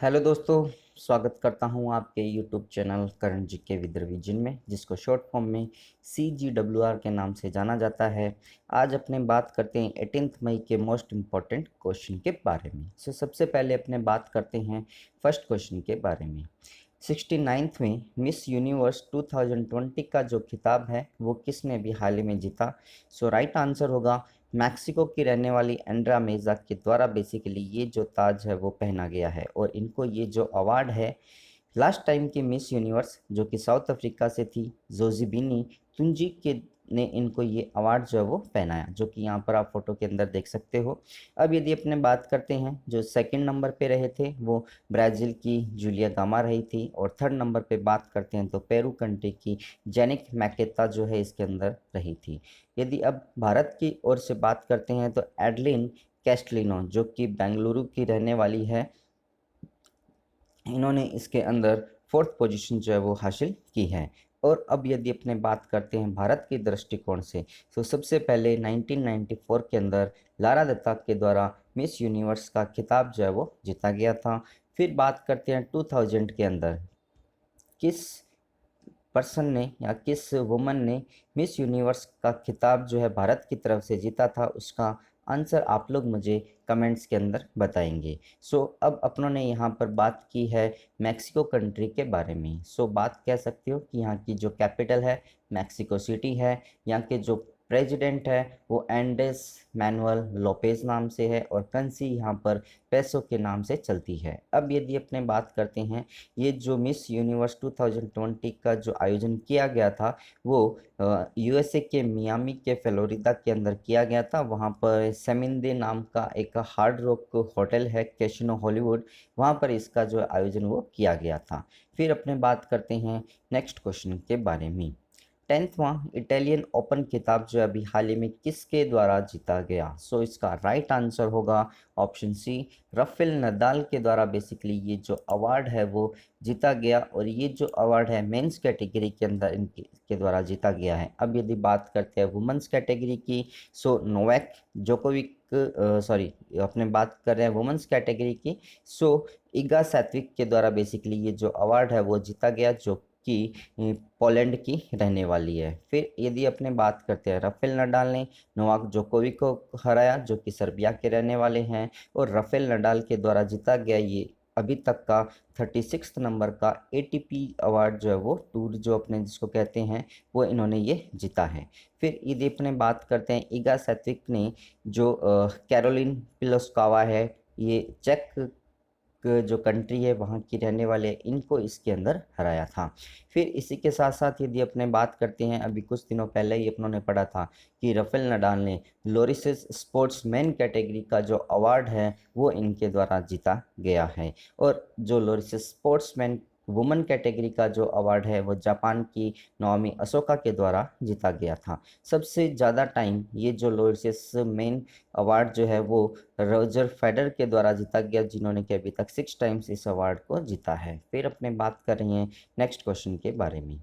Hello दोस्तों, स्वागत करता हूं आपके YouTube channel Karan GK with revision में, जिसको शॉर्ट फॉर्म में CGWR के नाम से जाना जाता है। आज अपने बात करते हैं 18 मई के मोस्ट इम्पॉर्टेंट क्वेश्चन के बारे में। सबसे पहले अपने बात करते हैं फर्स्ट क्वेश्चन के बारे में। 69th में मिस यूनिवर्स 2020 का जो खिताब है वो किसने भी हाल ही में जीता? राइट आंसर होगा मैक्सिको की रहने वाली एंड्रा मेजा के द्वारा बेसिकली ये जो ताज है वो पहना गया है। और इनको ये जो अवार्ड है, लास्ट टाइम की मिस यूनिवर्स जो कि साउथ अफ्रीका से थी, जोजिबिनी तुंजी के ने इनको ये अवार्ड जो है वो पहनाया, जो कि यहाँ पर आप फोटो के अंदर देख सकते हो। अब यदि अपने बात करते हैं, जो सेकंड नंबर पे रहे थे वो ब्राज़ील की जूलिया गामा रही थी। और थर्ड नंबर पे बात करते हैं तो पेरू कंट्री की जेनिक मैकेता जो है इसके अंदर रही थी। यदि अब भारत की ओर से बात करते हैं तो एडलिन कैस्टलिनो जो कि बेंगलुरु की रहने वाली है, इन्होंने इसके अंदर फोर्थ पोजीशन जो है वो हासिल की है। और अब यदि अपने बात करते हैं भारत के दृष्टिकोण से, तो सबसे पहले 1994 के अंदर लारा दत्ता के द्वारा मिस यूनिवर्स का खिताब जो है वो जीता गया था। फिर बात करते हैं 2000 के अंदर किस पर्सन ने या किस वुमन ने मिस यूनिवर्स का खिताब जो है भारत की तरफ से जीता था, उसका आंसर आप लोग मुझे कमेंट्स के अंदर बताएंगे। अब अपनों ने यहाँ पर बात की है मैक्सिको कंट्री के बारे में। बात कह सकते हो कि यहाँ की जो कैपिटल है मैक्सिको सिटी है। यहाँ के जो प्रेसिडेंट है वो एंडेस मैनुअल लोपेज नाम से है और करेंसी यहाँ पर पैसों के नाम से चलती है। अब यदि अपने बात करते हैं, ये जो मिस यूनिवर्स 2020 का जो आयोजन किया गया था वो USA के मियामी के फ्लोरिडा के अंदर किया गया था। वहाँ पर सेमिंदे नाम का एक हार्ड रॉक होटल है, कैसिनो हॉलीवुड, वहाँ पर इसका जो आयोजन वो किया गया था। फिर अपने बात करते हैं नेक्स्ट क्वेश्चन के बारे में। 10वां इटालियन ओपन खिताब जो अभी हाल ही में किसके द्वारा जीता गया? इसका राइट आंसर होगा ऑप्शन सी, राफेल नदाल के द्वारा बेसिकली ये जो अवार्ड है वो जीता गया। और ये जो अवार्ड है मेंस कैटेगरी के अंदर इनके के द्वारा जीता गया है। अब यदि बात करते हैं वुमेंस कैटेगरी की, नोवाक जोकोविक, सॉरी अपने बात कर रहे हैं वुमेंस कैटेगरी की, इगा सैत्विक के द्वारा बेसिकली ये जो अवार्ड है वो जीता गया, जो कि पोलैंड की रहने वाली है। फिर यदि अपने बात करते हैं राफेल नडाल ने नोवाक जोकोविक को हराया, जो कि सर्बिया के रहने वाले हैं। और राफेल नडाल के द्वारा जीता गया ये अभी तक का 36 नंबर का ATP अवार्ड जो है वो टूर जो अपने जिसको कहते हैं वो इन्होंने ये जीता है। फिर यदि अपने बात करते हैं ईगा सैत्विक ने जो कैरोलिन पिलोस्कावा है, ये चेक जो कंट्री है वहाँ की रहने वाले, इनको इसके अंदर हराया था। फिर इसी के साथ साथ यदि अपने बात करते हैं, अभी कुछ दिनों पहले ही अपनों ने पढ़ा था कि राफेल नडाल ने लोरिसिस स्पोर्ट्समैन कैटेगरी का जो अवार्ड है वो इनके द्वारा जीता गया है। और जो लोरिसिस स्पोर्ट्समैन वुमेन कैटेगरी का जो अवार्ड है वो जापान की नोमी अशोका के द्वारा जीता गया था। सबसे ज़्यादा टाइम ये जो लोरिसिस मेन अवार्ड जो है वो रोजर फेडर के द्वारा जीता गया, जिन्होंने कि अभी तक 6 टाइम्स इस अवार्ड को जीता है। फिर अपने बात कर रहे हैं नेक्स्ट क्वेश्चन के बारे में।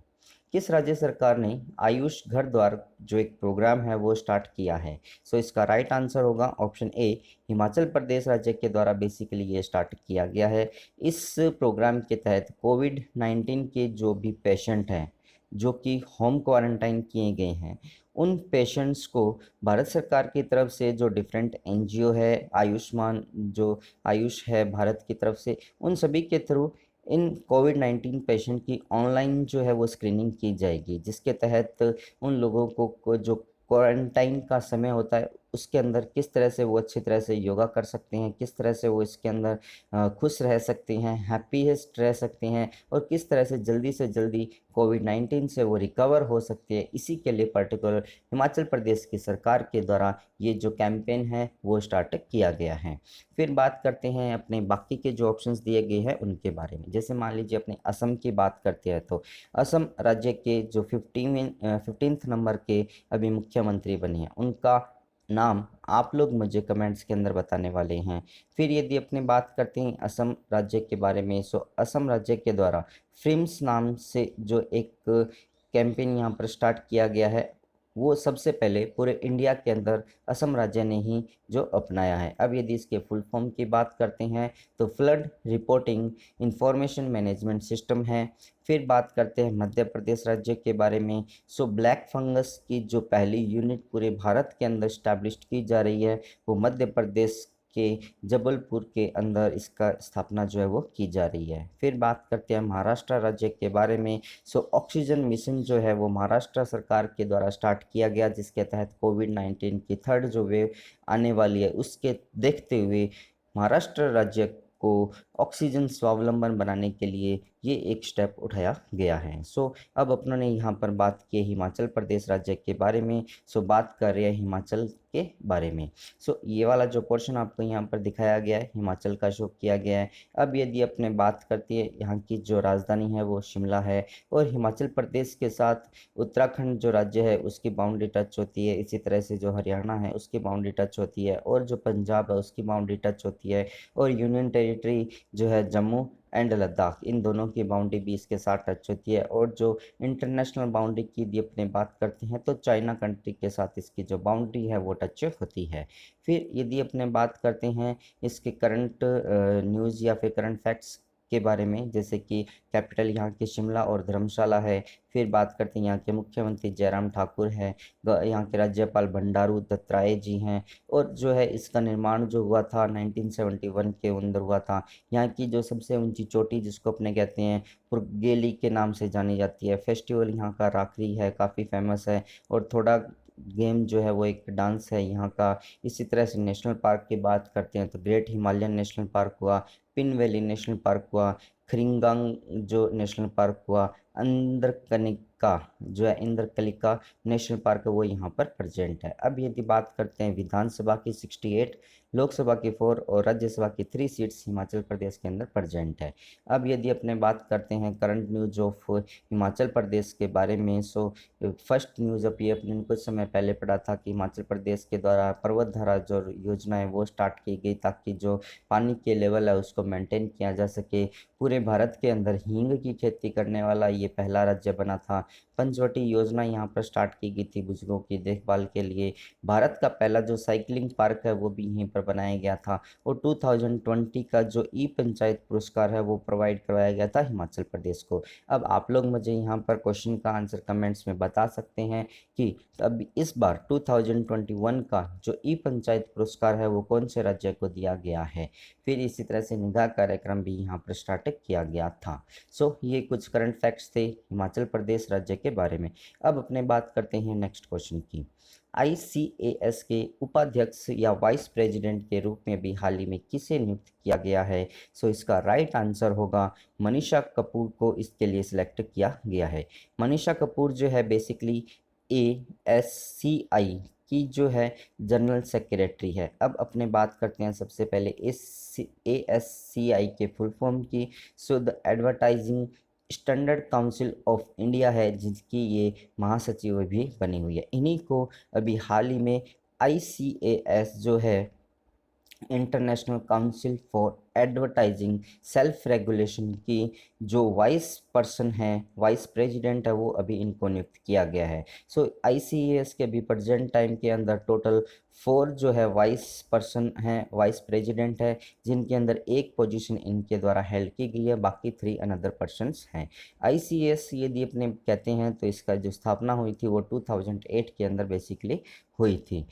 किस राज्य सरकार ने आयुष घर द्वार जो एक प्रोग्राम है वो स्टार्ट किया है? इसका राइट आंसर होगा ऑप्शन ए, हिमाचल प्रदेश राज्य के द्वारा बेसिकली ये स्टार्ट किया गया है। इस प्रोग्राम के तहत कोविड-19 के जो भी पेशेंट हैं जो कि होम क्वारंटाइन किए गए हैं, उन पेशेंट्स को भारत सरकार की तरफ से जो डिफरेंट NGO है, आयुष्मान जो आयुष है भारत की तरफ से, उन सभी के थ्रू इन कोविड-19 पेशेंट की ऑनलाइन जो है वो स्क्रीनिंग की जाएगी, जिसके तहत उन लोगों को जो क्वारंटाइन का समय होता है उसके अंदर किस तरह से वो अच्छी तरह से योगा कर सकते हैं, किस तरह से वो इसके अंदर खुश रह सकते हैं, हैप्पीएस्ट रह सकते हैं, और किस तरह से जल्दी कोविड-19 से वो रिकवर हो सकते हैं। इसी के लिए पर्टिकुलर हिमाचल प्रदेश की सरकार के द्वारा ये जो कैंपेन है वो स्टार्ट किया गया है। फिर बात करते हैं अपने बाकी के जो ऑप्शंस दिए गए हैं उनके बारे में। जैसे मान लीजिए अपने असम की बात करते हैं तो असम राज्य के जो 15th नंबर के अभी मुख्यमंत्री बने हैं, उनका नाम आप लोग मुझे कमेंट्स के अंदर बताने वाले हैं। फिर यदि अपनी बात करते हैं असम राज्य के बारे में, असम राज्य के द्वारा फ्रिम्स नाम से जो एक कैंपेन यहाँ पर स्टार्ट किया गया है, वो सबसे पहले पूरे इंडिया के अंदर असम राज्य ने ही जो अपनाया है। अब यदि इसके फुल फॉर्म की बात करते हैं तो flood reporting information management system है। फिर बात करते हैं मध्य प्रदेश राज्य के बारे में। ब्लैक फंगस की जो पहली यूनिट पूरे भारत के अंदर स्टैब्लिश की जा रही है वो मध्य प्रदेश के जबलपुर के अंदर इसका स्थापना जो है वो की जा रही है। फिर बात करते हैं महाराष्ट्र राज्य के बारे में। ऑक्सीजन मिशन जो है वो महाराष्ट्र सरकार के द्वारा स्टार्ट किया गया, जिसके तहत कोविड-19 की थर्ड जो वेव आने वाली है उसके देखते हुए महाराष्ट्र राज्य को ऑक्सीजन स्वावलंबन बनाने के लिए ये एक स्टेप उठाया गया है। अब अपनों ने यहाँ पर बात की हिमाचल प्रदेश राज्य के बारे में। बात कर रहे हैं हिमाचल के बारे में। ये वाला जो पोर्शन आपको यहाँ पर दिखाया गया है हिमाचल का शो किया गया है। अब यदि अपने बात करती है यहाँ की जो राजधानी है वो शिमला है, और हिमाचल प्रदेश के साथ उत्तराखंड जो राज्य है उसकी बाउंड्री टच होती है। इसी तरह से जो हरियाणा है उसकी बाउंड्री टच होती है, और जो पंजाब है उसकी बाउंड्री टच होती है, और यूनियन टेरिटरी जो है जम्मू एंड लद्दाख, इन दोनों की बाउंड्री भी इसके साथ टच होती है। और जो इंटरनेशनल बाउंड्री की यदि अपने बात करते हैं तो चाइना कंट्री के साथ इसकी जो बाउंड्री है वो टच होती है। फिर यदि अपने बात करते हैं इसके करंट न्यूज़ या फिर करंट फैक्ट्स के बारे में, जैसे कि कैपिटल यहाँ की शिमला और धर्मशाला है। फिर बात करते हैं यहाँ के मुख्यमंत्री जयराम ठाकुर है, यहाँ के राज्यपाल बंडारू दत्तात्रेय जी हैं, और जो है इसका निर्माण जो हुआ था 1971 के अंदर हुआ था। यहाँ की जो सबसे ऊंची चोटी जिसको अपने कहते हैं पुरगेली के नाम से जानी जाती है। फेस्टिवल यहाँ का राखरी है, काफ़ी फेमस है, और थोड़ा गेम जो है वो एक डांस है यहाँ का। इसी तरह से नेशनल पार्क की बात करते हैं तो ग्रेट हिमालयन नेशनल पार्क हुआ, पिन वैली नेशनल पार्क हुआ, खरिंगांग जो नेशनल पार्क हुआ, अंदरकनिका जो है इंद्रकलिका नेशनल पार्क है वो यहाँ पर प्रेजेंट है। अब यदि बात करते हैं विधानसभा की 68, लोकसभा की 4 और राज्यसभा की 3 सीट्स हिमाचल प्रदेश के अंदर प्रेजेंट है। अब यदि अपने बात करते हैं current news of Himachal Pradesh के बारे में, फर्स्ट न्यूज़ अभी अपने कुछ समय पहले पढ़ा था कि हिमाचल प्रदेश के द्वारा पर्वत धारा जो योजना है वो स्टार्ट की गई, ताकि जो पानी के लेवल है उसको मेंटेन किया जा सके। पूरे भारत के अंदर हींग की खेती करने वाला ये पहला राज्य बना था। पंचवटी योजना यहाँ पर स्टार्ट की गई थी बुजुर्गों की देखभाल के लिए। भारत का पहला जो साइकिलिंग पार्क है वो भी यहीं पर बनाया गया था, और 2020 का जो ई पंचायत पुरस्कार है वो प्रोवाइड करवाया गया था हिमाचल प्रदेश को। अब आप लोग मुझे यहाँ पर क्वेश्चन का आंसर कमेंट्स में बता सकते हैं कि अब इस बार 2021 का जो ई पंचायत पुरस्कार है वो कौन से राज्य को दिया गया है। फिर इसी तरह से निगाह कार्यक्रम भी यहाँ पर स्टार्ट किया गया था। ये कुछ करंट फैक्ट्स थे हिमाचल प्रदेश राज्य के बारे में। अब अपने बात करते हैं नेक्स्ट क्वेश्चन की। ICAS के उपाध्यक्ष या वाइस प्रेसिडेंट के रूप में भी हाल ही में किसे नियुक्त किया गया है। इसका राइट आंसर होगा मनीषा कपूर को इसके लिए सिलेक्ट किया गया है। मनीषा कपूर जो है बेसिकली ASCI की जो है जनरल सेक्रेटरी है। अब अपने बात करते हैं सबसे पहले ASCI के फुल फॉर्म की। The advertising standard council of India है, जिसकी ये महासचिव भी बनी हुई है। इन्हीं को अभी हाल ही में ICAS जो है international council for advertising self regulation की जो वाइस पर्सन है, वाइस प्रेसिडेंट है, वो अभी इनको नियुक्त किया गया है। ICAS के अभी प्रेजेंट टाइम के अंदर टोटल 4 जो है वाइस पर्सन हैं, वाइस प्रेसिडेंट है, जिनके अंदर एक पोजीशन इनके द्वारा हेल्ड की गई है, बाकी 3 अनदर पर्सन्स हैं। ICAS यदि अपने कहते हैं तो इसका जो स्थापना हुई थी वो 2008 के अंदर बेसिकली हुई थी।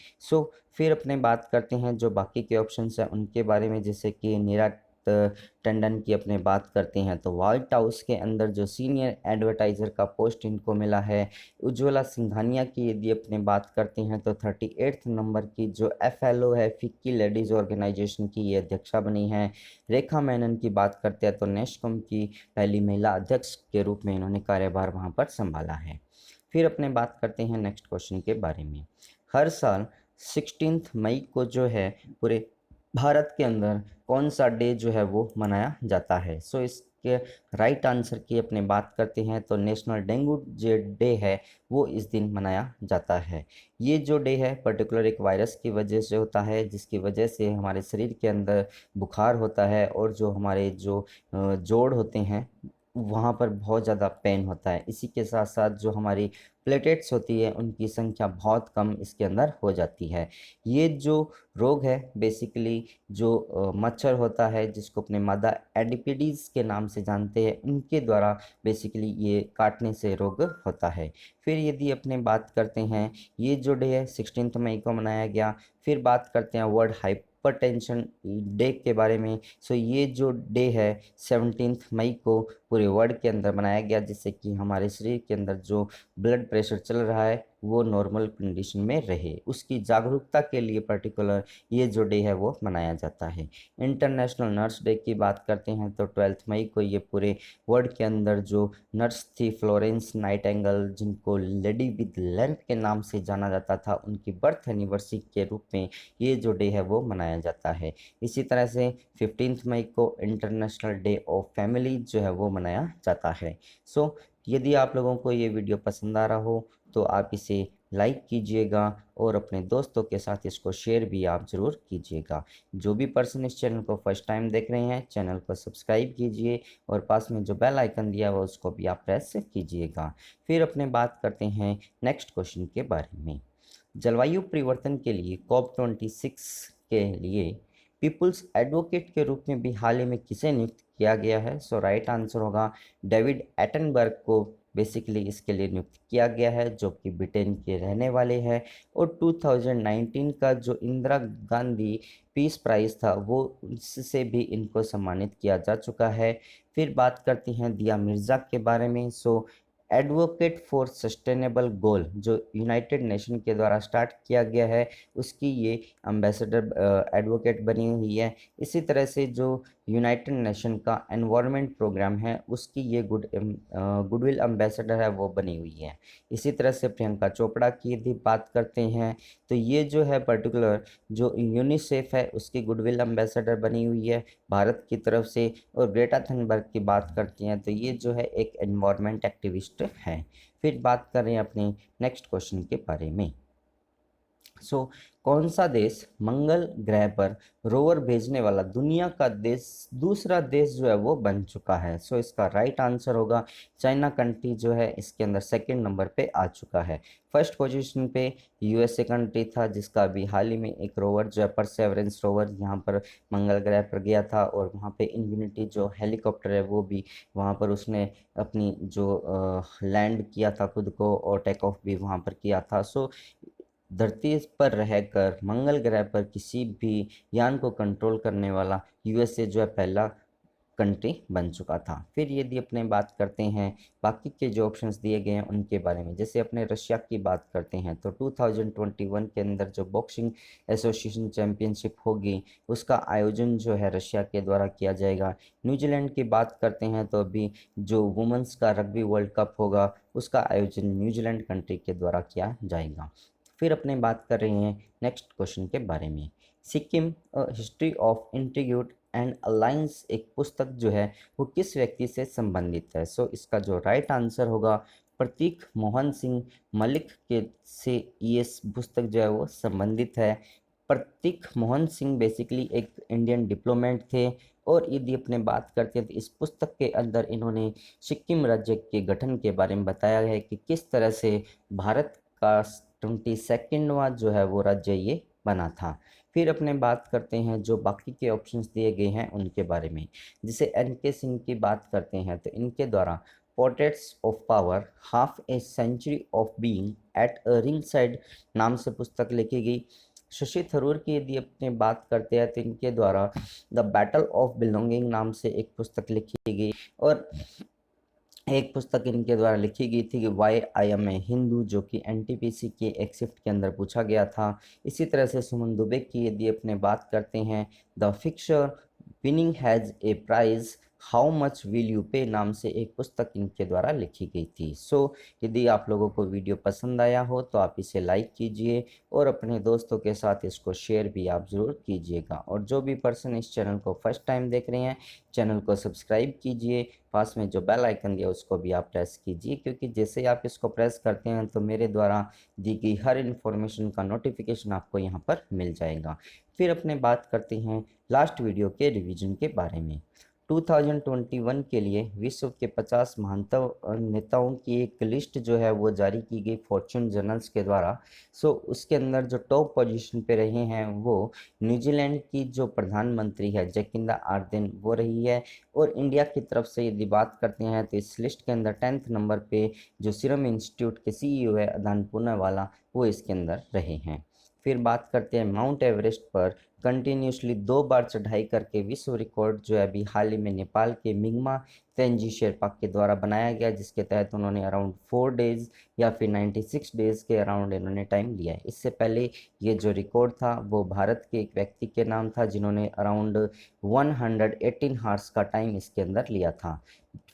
फिर अपने बात करते हैं जो बाकी के ऑप्शंस हैं उनके बारे में, जैसे कि नीरा टंडन की अपने बात करते हैं तो व्हाइट हाउस के अंदर जो सीनियर एडवर्टाइज़र का पोस्ट इनको मिला है। उज्ज्वला सिंघानिया की यदि अपने बात करते हैं तो 38 नंबर की जो FLO है, फिक्की लेडीज़ ऑर्गेनाइजेशन की, ये अध्यक्षा बनी है। रेखा मेनन की बात करते हैं तो नेस्कॉम की पहली महिला अध्यक्ष के रूप में इन्होंने कार्यभार वहाँ पर संभाला है। फिर अपने बात करते हैं नेक्स्ट क्वेश्चन के बारे में। हर साल 16 मई को जो है पूरे भारत के अंदर कौन सा डे जो है वो मनाया जाता है। इसके राइट आंसर की अपने बात करते हैं तो नेशनल डेंगू जो डे है वो इस दिन मनाया जाता है। ये जो डे है पर्टिकुलर एक वायरस की वजह से होता है, जिसकी वजह से हमारे शरीर के अंदर बुखार होता है, और जो हमारे जो जोड़ होते हैं वहाँ पर बहुत ज़्यादा पेन होता है। इसी के साथ साथ जो हमारी प्लेटेट्स होती है उनकी संख्या बहुत कम इसके अंदर हो जाती है। ये जो रोग है बेसिकली जो मच्छर होता है जिसको अपने मादा एडिपिडीज़ के नाम से जानते हैं, उनके द्वारा बेसिकली ये काटने से रोग होता है। फिर यदि अपने बात करते हैं, ये जो डे है 16 मई को मनाया गया। फिर बात करते हैं वर्ल्ड हाइपरटेंशन डे के बारे में। सो ये जो डे है 17 मई को पूरे वर्ल्ड के अंदर मनाया गया, जिससे कि हमारे शरीर के अंदर जो ब्लड प्रेशर चल रहा है वो नॉर्मल कंडीशन में रहे, उसकी जागरूकता के लिए पर्टिकुलर ये जो डे है वो मनाया जाता है। इंटरनेशनल नर्स डे की बात करते हैं तो 12 मई को ये पूरे वर्ल्ड के अंदर जो नर्स थी फ्लोरेंस नाइटिंगेल, जिनको लेडी विद लेंथ के नाम से जाना जाता था, उनकी बर्थ एनिवर्सरी के रूप में ये जो डे है वो मनाया जाता है। इसी तरह से 15 मई को इंटरनेशनल डे ऑफ फैमिली जो है वो मनाया जाता है। सो यदि आप लोगों को ये वीडियो पसंद आ रहा हो तो आप इसे लाइक कीजिएगा और अपने दोस्तों के साथ इसको शेयर भी आप ज़रूर कीजिएगा। जो भी पर्सन इस चैनल को फर्स्ट टाइम देख रहे हैं, चैनल को सब्सक्राइब कीजिए और पास में जो बेल आइकन दिया हुआ उसको भी आप प्रेस कीजिएगा। फिर अपने बात करते हैं नेक्स्ट क्वेश्चन के बारे में। जलवायु परिवर्तन के लिए COP26 के लिए पीपुल्स एडवोकेट के रूप में भी हाल ही में किसे नियुक्त किया गया है? सो राइट आंसर होगा डेविड एटनबर्ग को बेसिकली इसके लिए नियुक्त किया गया है, जो कि ब्रिटेन के रहने वाले हैं। और 2019 का जो इंदिरा गांधी पीस प्राइज़ था वो उससे भी इनको सम्मानित किया जा चुका है। फिर बात करते हैं दिया मिर्ज़ा के बारे में। सो एडवोकेट फॉर सस्टेनेबल गोल जो यूनाइटेड नेशन के द्वारा स्टार्ट किया गया है, उसकी ये एम्बेसडर एडवोकेट बनी हुई है। इसी तरह से जो यूनाइटेड नेशन का एनवायरनमेंट प्रोग्राम है उसकी ये गुडविल एम्बेसडर है वो बनी हुई है। इसी तरह से प्रियंका चोपड़ा की यदि बात करते हैं तो ये जो है पर्टिकुलर जो यूनिसेफ है उसकी गुडविल एम्बेसडर बनी हुई है भारत की तरफ से। और ग्रेटा थनबर्ग की बात करते हैं तो ये जो है एक एनवायरनमेंट एक्टिविस्ट है। फिर बात करें अपने नेक्स्ट क्वेश्चन के बारे में। कौन सा देश मंगल ग्रह पर रोवर भेजने वाला दुनिया का दूसरा देश जो है वो बन चुका है? इसका राइट आंसर होगा चाइना कंट्री जो है इसके अंदर सेकंड नंबर पे आ चुका है। फर्स्ट पोजीशन पे यूएसए कंट्री था, जिसका अभी हाल ही में एक रोवर जो है परसेवरेंस रोवर यहाँ पर मंगल ग्रह पर गया था और वहाँ पे इन्फिनिटी जो हेलीकॉप्टर है वो भी वहाँ पर उसने अपनी जो लैंड किया था खुद को और टेक ऑफ भी वहाँ पर किया था। धरती पर रहकर मंगल ग्रह पर किसी भी यान को कंट्रोल करने वाला यूएसए जो है पहला कंट्री बन चुका था। फिर यदि अपने बात करते हैं बाकी के जो ऑप्शंस दिए गए हैं उनके बारे में, जैसे अपने रशिया की बात करते हैं तो 2021 के अंदर जो बॉक्सिंग एसोसिएशन चैम्पियनशिप होगी उसका आयोजन जो है रशिया के द्वारा किया जाएगा। न्यूजीलैंड की बात करते हैं तो अभी जो वुमेंस का रग्बी वर्ल्ड कप होगा उसका आयोजन न्यूजीलैंड कंट्री के द्वारा किया जाएगा। फिर अपने बात कर रहे हैं नेक्स्ट क्वेश्चन के बारे में। Sikkim history of intrigue and alliance एक पुस्तक जो है वो किस व्यक्ति से संबंधित है? इसका जो राइट आंसर होगा प्रतीक मोहन सिंह मलिक के से ये पुस्तक जो है वो संबंधित है। प्रतीक मोहन सिंह बेसिकली एक इंडियन डिप्लोमेट थे और यदि अपने बात करते हैं तो इस पुस्तक के अंदर इन्होंने सिक्किम राज्य के गठन के बारे में बताया है कि किस तरह से भारत का 22वां जो है वो राज्य ये बना था। फिर अपने बात करते हैं जो बाकी के ऑप्शंस दिए गए हैं उनके बारे में, जिसे एन.के. सिंह की बात करते हैं तो इनके द्वारा portraits of power half a century of being at a ring side नाम से पुस्तक लिखी गई। शशि थरूर की यदि अपने बात करते हैं तो इनके द्वारा द बैटल ऑफ बिलोंगिंग नाम से एक पुस्तक लिखी गई और एक पुस्तक इनके द्वारा लिखी गई थी कि why I am a Hindu, जो कि एनटीपीसी के एक शिफ्ट के अंदर पूछा गया था। इसी तरह से सुमन दुबे की यदि अपने बात करते हैं the fixer winning has a price how much will you pay नाम से एक पुस्तक इनके द्वारा लिखी गई थी। यदि आप लोगों को वीडियो पसंद आया हो तो आप इसे लाइक कीजिए और अपने दोस्तों के साथ इसको शेयर भी आप ज़रूर कीजिएगा। और जो भी पर्सन इस चैनल को फर्स्ट टाइम देख रहे हैं चैनल को सब्सक्राइब कीजिए, पास में जो बेल आइकन दिया उसको भी आप प्रेस कीजिए, क्योंकि जैसे ही आप इसको प्रेस करते हैं तो मेरे द्वारा दी गई हर इन्फॉर्मेशन का नोटिफिकेशन आपको यहाँ पर मिल जाएगा। फिर अपने बात करते हैं लास्ट वीडियो के रिवीजन के बारे में। 2021 के लिए विश्व के 50 महानतम नेताओं की एक लिस्ट जो है वो जारी की गई फॉर्च्यून जर्नल्स के द्वारा। सो उसके अंदर जो टॉप पोजीशन पे रहे हैं वो न्यूजीलैंड की जो प्रधानमंत्री है जैकिंदा आर्देन वो रही है। और इंडिया की तरफ से यदि बात करते हैं तो इस लिस्ट के अंदर 10th नंबर पे जो सीरम इंस्टीट्यूट के सीईओ है अदान पूनावाला वो इसके अंदर रहे हैं। फिर बात करते हैं माउंट एवरेस्ट पर कंटिन्यूसली 2 बार चढ़ाई करके विश्व रिकॉर्ड जो है अभी हाल ही में नेपाल के मिंगमा तेंजी शेरपा के द्वारा बनाया गया, जिसके तहत उन्होंने अराउंड 4 डेज़ या फिर 96 डेज़ के अराउंड इन्होंने टाइम लिया है। इससे पहले ये जो रिकॉर्ड था वो भारत के एक व्यक्ति के नाम था जिन्होंने अराउंड 118 हार्स का टाइम इसके अंदर लिया था।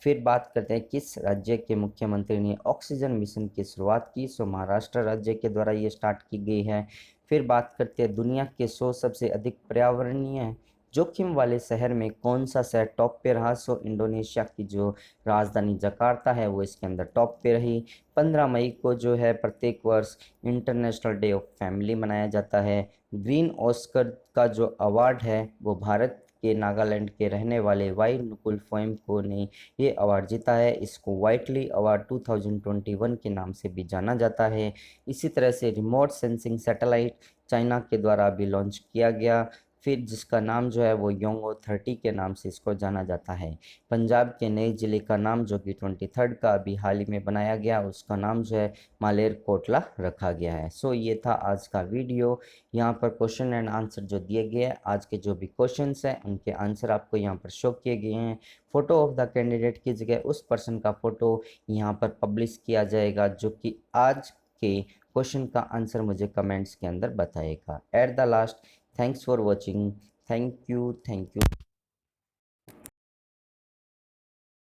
फिर बात करते हैं किस राज्य के मुख्यमंत्री ने ऑक्सीजन मिशन की शुरुआत की। सो महाराष्ट्र राज्य के द्वारा ये स्टार्ट की गई है। फिर बात करते हैं दुनिया के 100 सबसे अधिक पर्यावरणीय जोखिम वाले शहर में कौन सा शहर टॉप पे रहा। सो इंडोनेशिया की जो राजधानी जकार्ता है वो इसके अंदर टॉप पे रही। 15 मई को जो है प्रत्येक वर्ष इंटरनेशनल डे ऑफ फैमिली मनाया जाता है। ग्रीन ऑस्कर का जो अवार्ड है वो भारत के नागालैंड के रहने वाले वाई नुकुल फोएम ने ये अवार्ड जीता है। इसको वाइटली अवार्ड 2021 के नाम से भी जाना जाता है। इसी तरह से रिमोट सेंसिंग सैटेलाइट चाइना के द्वारा अभी लॉन्च किया गया, फिर जिसका नाम जो है वो योंगो 30 के नाम से इसको जाना जाता है। पंजाब के नए ज़िले का नाम जो कि 23rd का अभी हाल ही में बनाया गया उसका नाम जो है मालेर कोटला रखा गया है। सो ये था आज का वीडियो। यहाँ पर क्वेश्चन एंड आंसर जो दिए गए हैं, आज के जो भी क्वेश्चंस हैं उनके आंसर आपको यहाँ पर शो किए गए हैं। फ़ोटो ऑफ द कैंडिडेट की जगह उस पर्सन का फ़ोटो यहाँ पर पब्लिश किया जाएगा जो कि आज के क्वेश्चन का आंसर मुझे कमेंट्स के अंदर बताएगा। At the last, thanks for watching. Thank you.